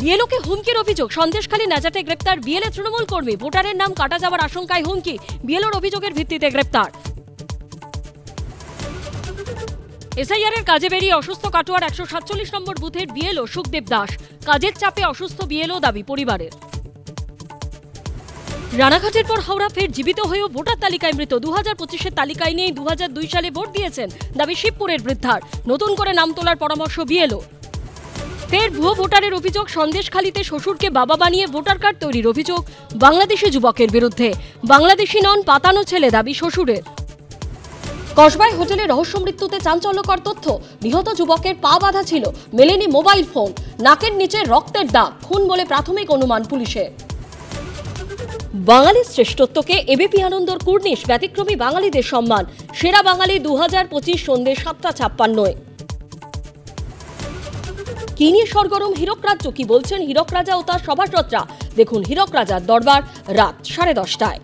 বিএলওকে হুমকির অভিযোগ, সন্দেশখালী নাজাতে গ্রেপ্তার বিএলএ তৃণমূল কর্মী, ভোটারের নাম কাটা যাওয়ার আশঙ্কায় হুমকি, বিএলওর অভিযোগের ভিত্তিতে গ্রেপ্তার। এসআইআর এর কাজে বেরিয়ে অসুস্থ কাটোয়ার 147 নম্বর বুথের বিএলও সুখদেব দাস, কাজের চাপে অসুস্থ বিএলও দাবি পরিবারের। রানাঘাটের পর হাওড়া ফের জীবিত হয়েও ভোটার তালিকায় মৃত, 2025-এর তালিকায় নিয়ে 2002 সালে ভোট দিয়েছেন দাবি শিবপুরের বৃদ্ধার, নতুন করে নাম তোলার পরামর্শ বিএলও। ফের ভুয়ো ভোটারের অভিযোগ, সন্দেশখালীতে শ্বশুরকে বাবা বানিয়ে ভোটার কার্ড তৈরির অভিযোগ বাংলাদেশি যুবকের বিরুদ্ধে, বাংলাদেশি নন পাতানো ছেলে দাবি শ্বশুরের। কসবায় হোটেলে রহস্য মৃত্যুতে চাঞ্চল্যকর তথ্য, নিহত যুবকের পা বাঁধা ছিল, মেলেনি মোবাইল ফোন, নাকের নিচে রক্তের দাগ, খুন বলে প্রাথমিক অনুমান পুলিশের। বাঙালির শ্রেষ্ঠত্বকে এবিপি আনন্দর কুর্নিশ, ব্যতিক্রমী বাঙালিদের সম্মান, সেরা বাঙালি 2025 সন্ধ্যে 7:56। কি নিয়ে সরগরম হীরক রাজ্য, কি বলছেন হীরক রাজা ও তার সভাসদরা, দেখুন হীরক রাজার দরবার রাত 10:30টায়।